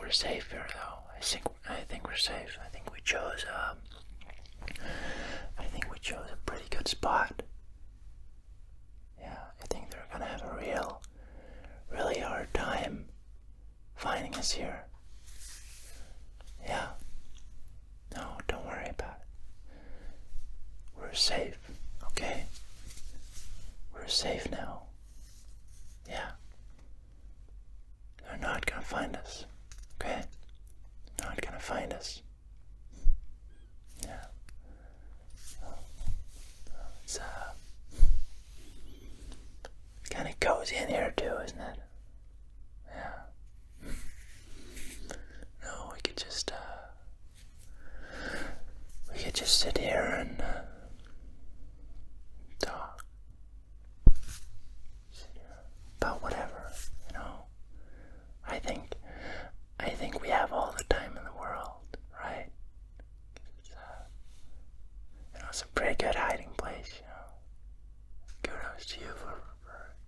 we're safe here, though. I think we're safe. I think we chose a pretty good spot. Yeah, I think they're gonna have a really hard time finding us here. Yeah. No, don't worry about it. We're safe, okay? We're safe now. Yeah. They're not gonna find us, okay? Not gonna find us. Yeah. It's kind of cozy in here too, isn't it? Yeah. No, we could just sit here and talk. Sit here about whatever, you know. I think we have all the time in the world, right? It's a pretty good hiding place, you know. Kudos to you for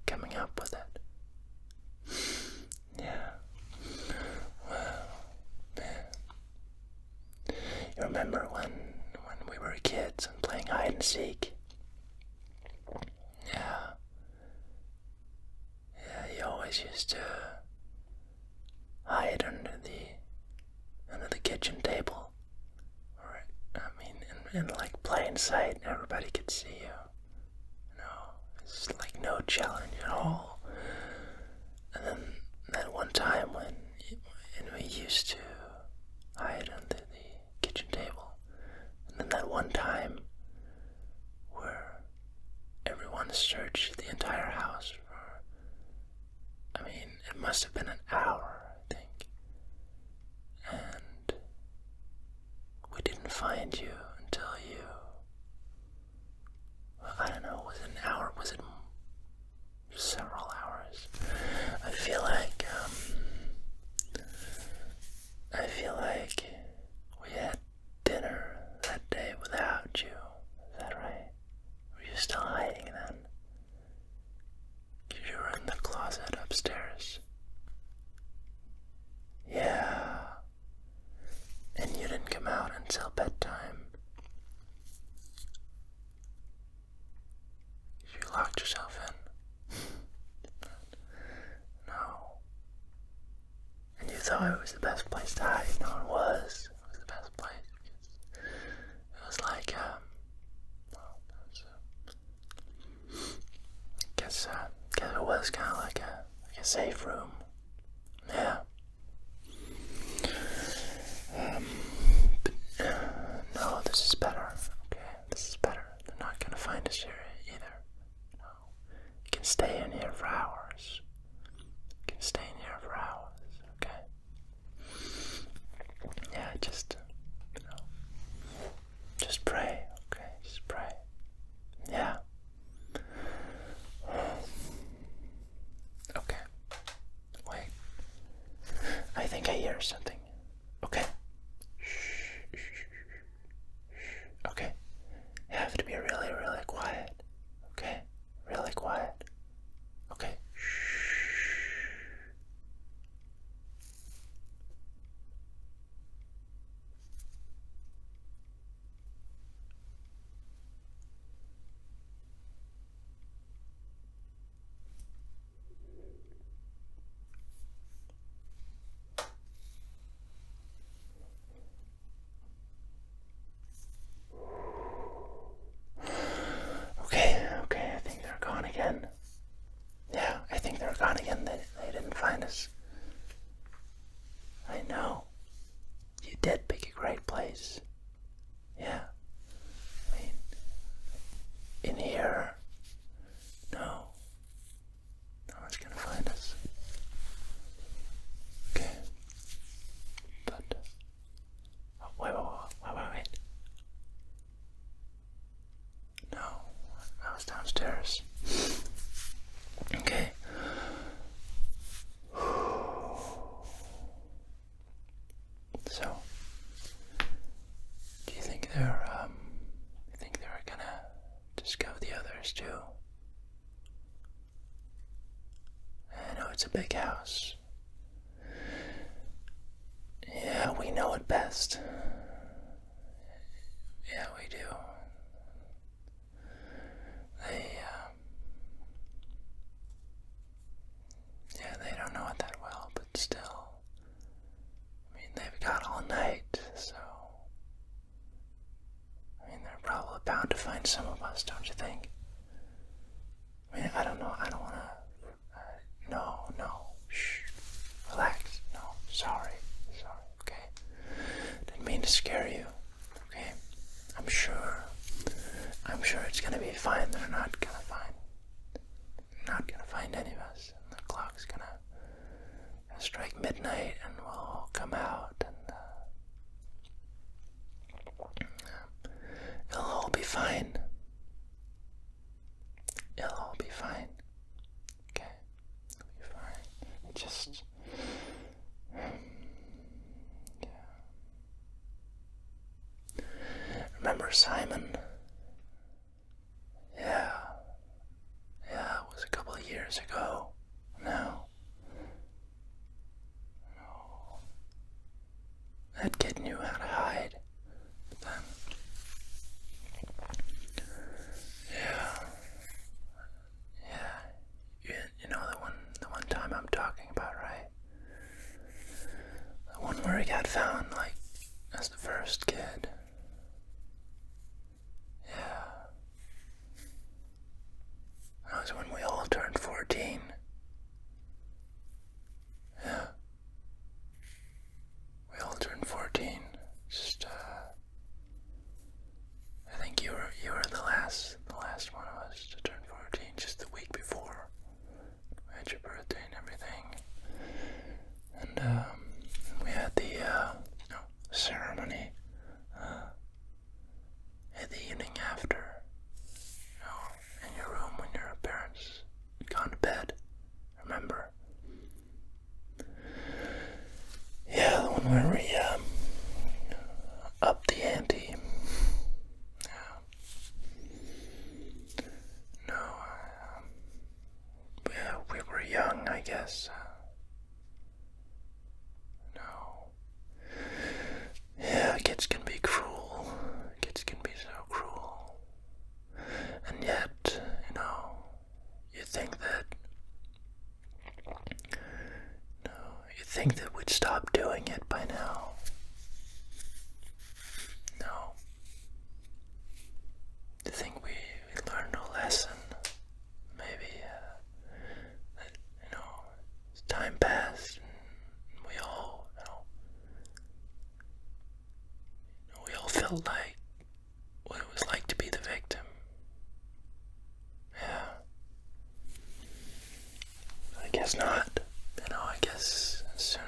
coming up with it. Yeah. Well, man. You remember when we were kids and playing hide and seek? Yeah. Yeah, you always used to hide under the kitchen table. Or, in like plain sight, everybody could see you. You know, it's like no challenge at all. And then that one time when we used to hide under the kitchen table, and then that one time where everyone searched the entire house for, it must have been an hour, I think. And we didn't find you until I don't know, was it an hour? Was it several hours? I feel like we had dinner that day without you. Is that right? Were you still hiding then? You were in the closet upstairs. Yeah. And you didn't come out until bedtime. You locked yourself in. No. And you thought it was the best place to hide. No, it was. It was the best place. It was like, guess it was kind of like a safe room. Yeah. No, this is better. Okay, this is better. They're not gonna find us here either. No. You can stay in here for hours. You can stay in here for hours, okay? Yeah, just pray, okay? Just pray. Yeah. Okay. Wait. I think I hear something. Okay. Okay. You have to be really, really quiet. Okay? Really quiet. Okay. Okay, I think they're gone again. Yeah, I think they're gone again. They didn't find us. I know. You did pick a great place. Yeah. In here, no one's gonna find us. Okay. But, wait. No, I was downstairs. Okay. So, do you think they're gonna discover the others too? I know it's a big house. Yeah, we know it best. Yeah, we do. They don't know it that well, but still. I mean, they've got all night, so. I mean, they're probably bound to find some of us, don't you think? I mean, I don't know. I don't want to. No. Shh. Relax. No. Sorry. Okay. Didn't mean to scare you. Okay. I'm sure it's gonna be fine. They're not gonna find any of us. And the clock's gonna strike midnight, and we'll come out, and it'll all be fine. It'll all be fine. Okay? It'll be fine. Just... yeah. Remember Simon? Yeah. Yeah, it was a couple of years ago now. Oh. That kid knew how to hide. But then... You know the one time I'm talking about, right? The one where he got found, like, as the first kid. Yeah. That was when we all turned 14. Yeah. We all turned 14. Just, I think you were the last one of us to turn 14, just the week before. We had your birthday and everything. And, we had the, ceremony, at the evening after, in your room when your parents had gone to bed, remember? Yeah, the one where we, upped the ante. No, we were young, I guess. No. Yeah, kids can be cruel. Kids can be so cruel. And yet, you think that we'd stop doing it by now. No. You think we learned a lesson? Maybe, that, as time passed, and we all felt like what it was like to be the victim. Yeah. I guess not. I guess as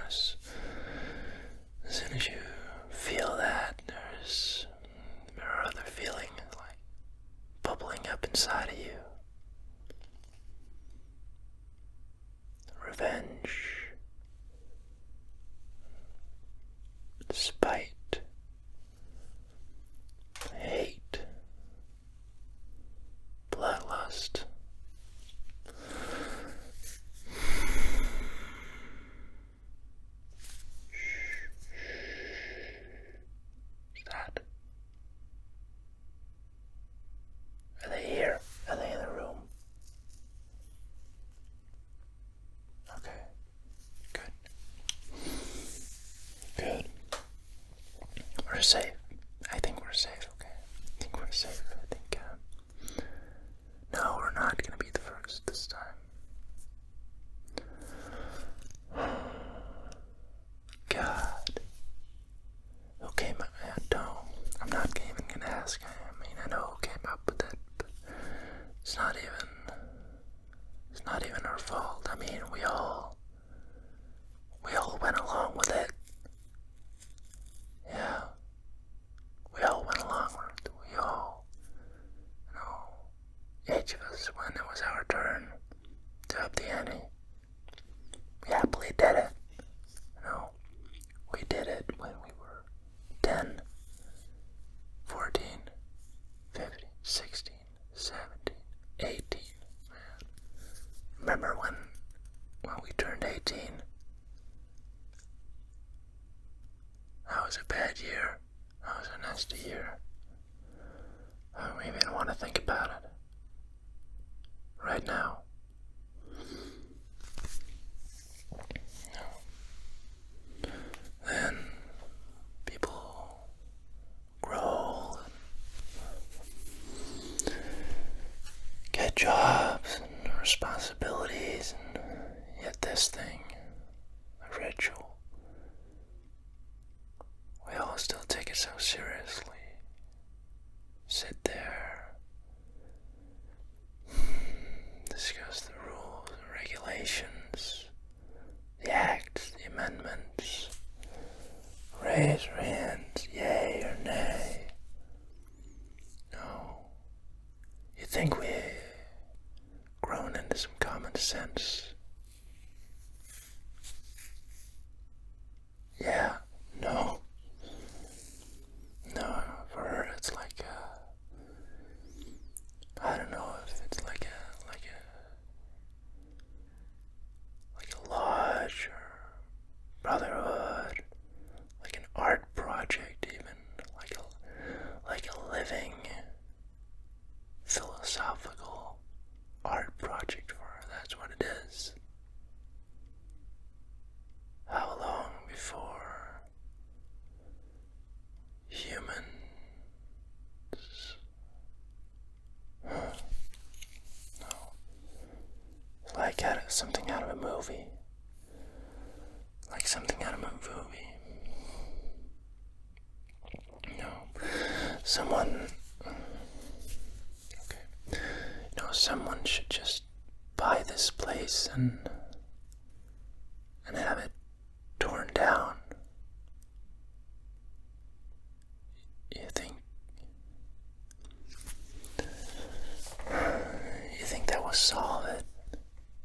soon as you feel that, there are other feelings like bubbling up inside of you. Revenge, spite, hate, bloodlust. Are they here? Are they in the room? Okay. Good. We're safe. I think we're safe, okay? I think we're safe. No, we're not gonna be the first this time. God. Okay, I'm not even gonna ask. I mean, I know who came up with it, but it's not even our fault. I mean, we all went along with it. Yeah. was a bad year. That was a nasty year. I don't even want to think about it. Right now. Then people grow and get jobs and responsibilities, and yet this thing, the ritual, we all still take it so seriously. Sit there, discuss the rules, the regulations, the acts, the amendments, raise your hands, yay or nay. No, you think we've grown into some common sense? Yeah, no. No, for her it's like I don't know if it's like a lodge or brotherhood, like an art project even, like a living philosophical art project for her. That's what it is. How long before humans like something out of a movie. Like something out of a movie. Someone should just buy this place and have it torn down. You think that will solve it?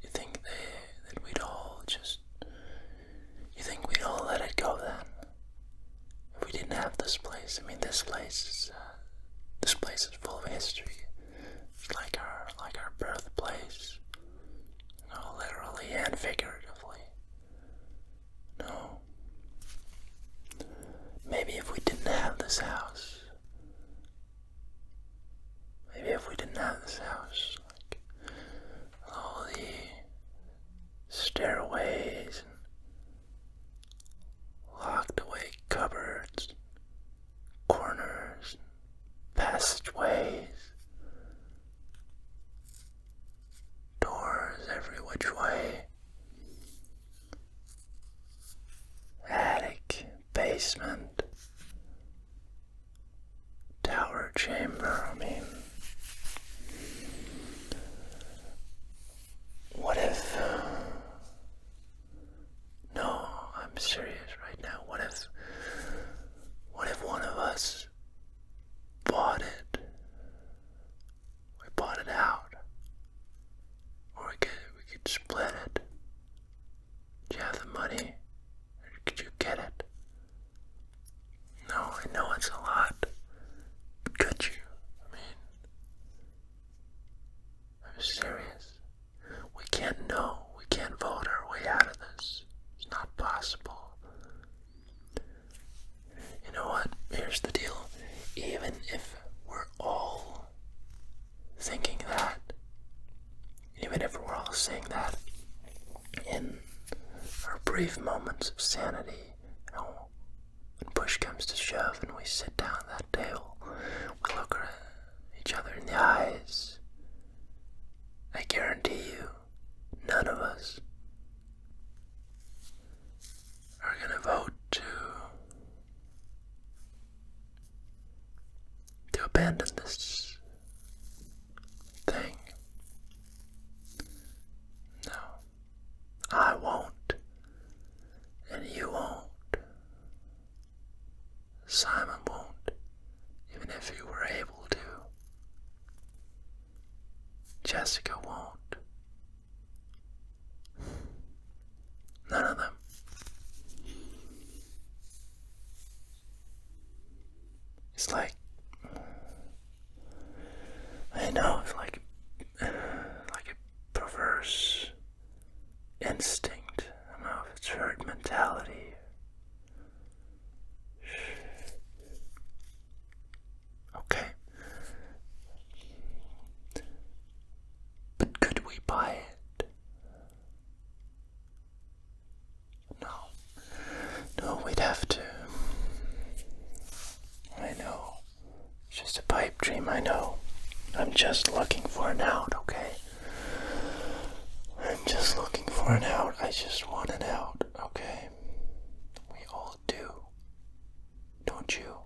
You think that we'd all let it go then? If we didn't have this place. I mean, this place is full of history. It's like our birthplace. No, literally and figuratively. No. Maybe if we didn't have this house. Like all the stairways and locked away cupboards, corners, passageways, doors every which way, attic, basement, tower chamber. I mean, what if, no, I'm serious right now, what if one of us bought it? We bought it out. Or we could split it. Do you have the money? Or could you get it? No, I know it's a lot. But could you? I mean, I'm serious. We can't vote our way out of this. It's not possible. You know what? Here's the deal. Even if we're all thinking that, even if we're all saying that in our brief moments of sanity, when push comes to shove and we sit down at that table, we look at each other in the eyes, I guarantee you, none of us are gonna vote to abandon this thing. No, I won't, and you won't. Simon won't, even if he were able to. Jessica won't. No, we'd have to. I know. It's just a pipe dream, I know. I'm just looking for an out, okay? I'm just looking for an out. I just want an out, okay? We all do. Don't you?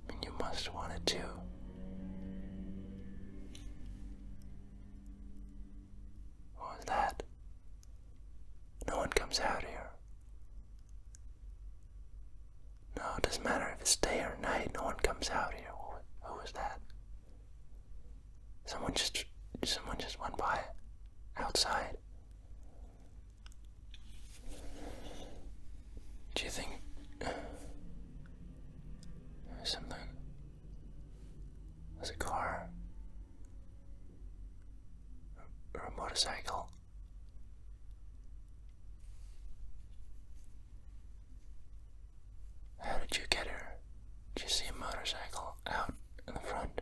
And you must want it too. What was that? No one comes out here. No, it doesn't matter if it's day or night. No one comes out here. Who was that? Someone just went by outside. Do you think there's something? There's a car or a motorcycle. How did you get here? Did you see a motorcycle out in the front?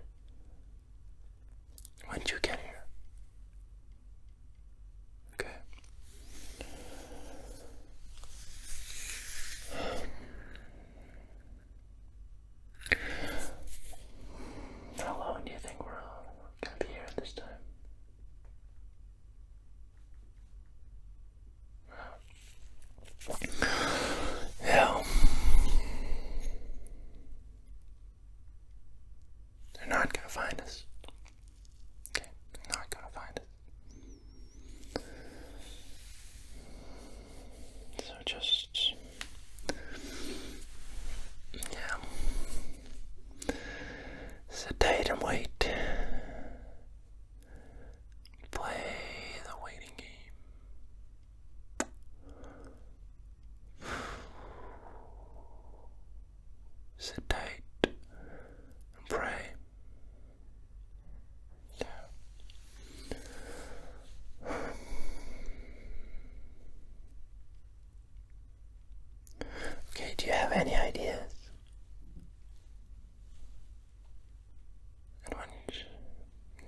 When did you get here? Okay. How long do you think we're gonna be here this time? Yeah. They're not gonna find us. Okay, they're not gonna find us. So just, yeah. Sit tight and wait. Play the waiting game. Sit tight and pray. Okay, do you have any ideas?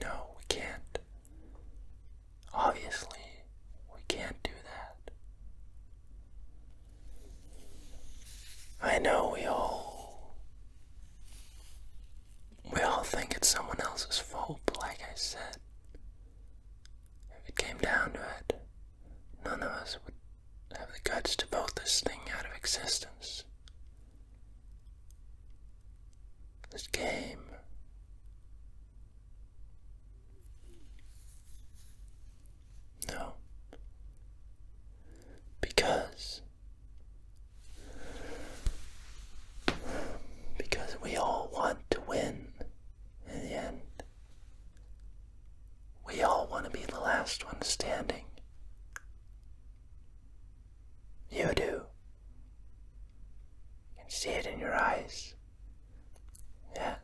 No, we can't. Obviously, we can't do that. I know we all think it's someone else's fault, but like I said, if it came down to it, none of us would have the guts to vote this thing out of existence. This game. No. Because we all want to win in the end. We all want to be the last one standing. You do. You can see it in your eyes. Yeah,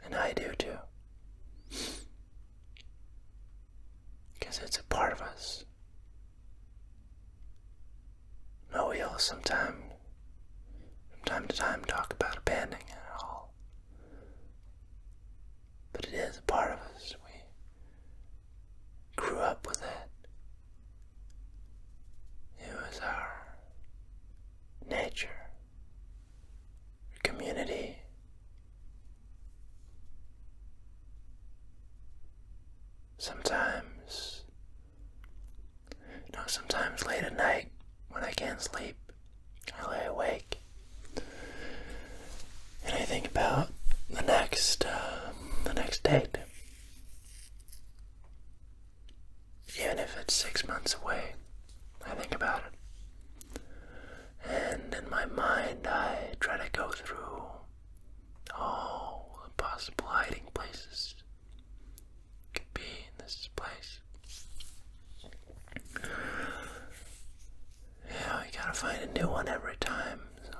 and I do too. Because it's a part of us. No, we all from time to time talk about abandoning it all. But it is a part of us. We grew up with it. It was our nature, our community. Sometimes late at night when I can't sleep, I lay awake and I think about the next date. Even if it's 6 months away, I think about it. And in my mind, I try to go through all the possible hiding places. Could be in this place. Yeah, you gotta find a new one every time, so.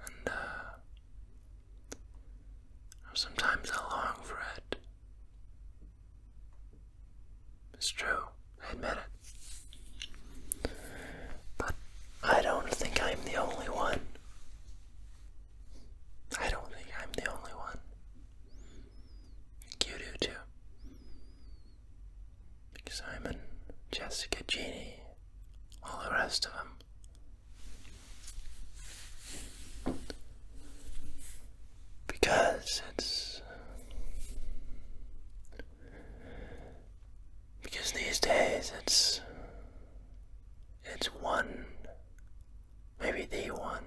And, sometimes I long for it. It's true, I admit it. But I don't think I'm the only one. I don't think I'm the only one. Simon, Jessica, Jeannie, all the rest of them. Because these days it's one, maybe the one,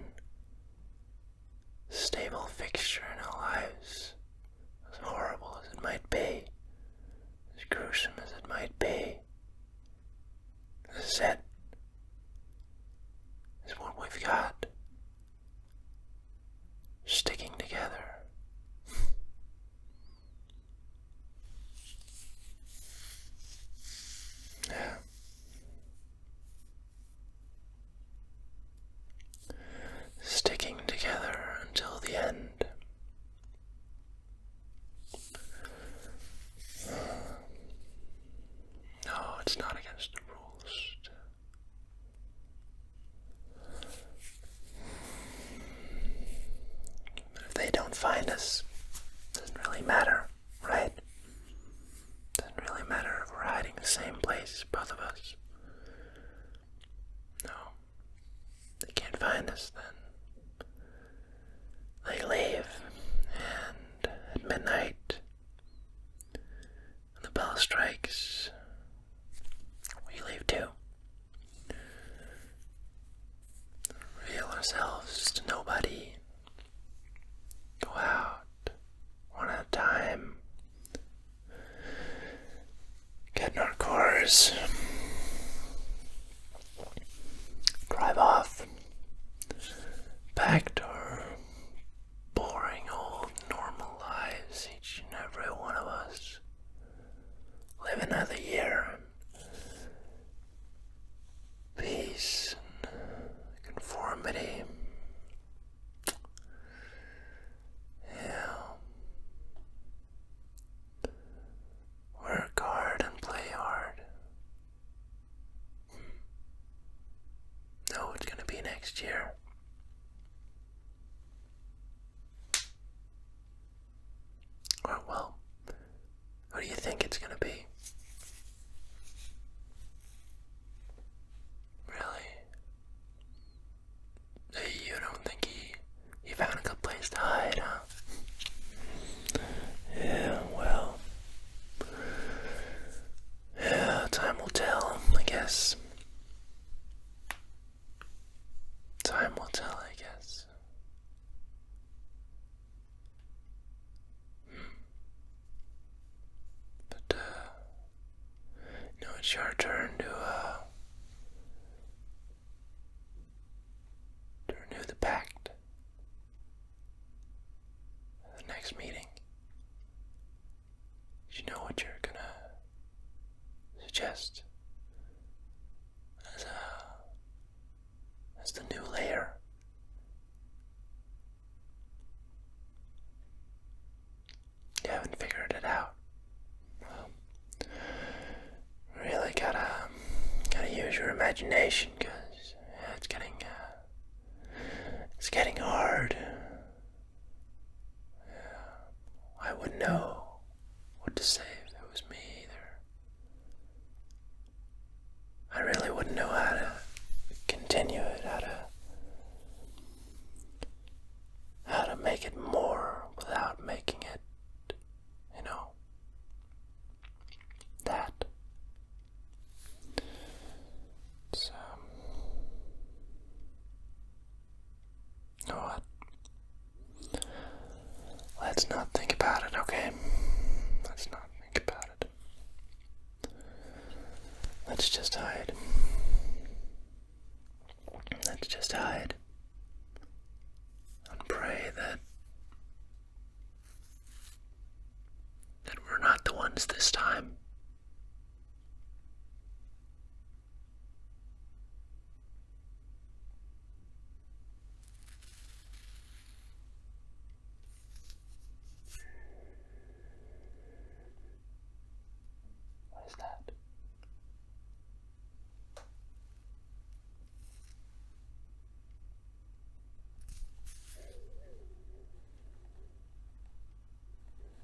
stable fixture in our lives. As horrible as it might be, as gruesome as it might be, this is it. Is what we've got. Sticking together. Yeah. Sticking together until the end. No, it's not against the rules. But if they don't find us, it doesn't really matter, right? It doesn't really matter if we're hiding the same place, both of us. No. They can't find us then. They leave, and at midnight, when the bell strikes, we leave too. Reveal ourselves to nobody. Go out, one at a time. Get in our cars. Drive off. Back to our boring old normal lives, each and every one of us. Live another year in peace and conformity. Yeah. Work hard and play hard. Know what's gonna be next year. Or, well, what do you think it's gonna be? Really? You don't think he found a good place to hide, huh? Yeah, well. Yeah, time will tell, I guess. Time will tell, I guess. But, it's your turn to renew the pact. The next meeting. You know what you're gonna suggest as the new layer. You haven't figured it out. Really gotta use your imagination, cause it's getting hard. I wouldn't know what to say if it was me either. I really wouldn't know how to continue it, how to make it more without making it, that. So, you know what? Let's not think about it, okay? Let's not think about it. Let's just hide. Let's just hide. And pray that we're not the ones this time.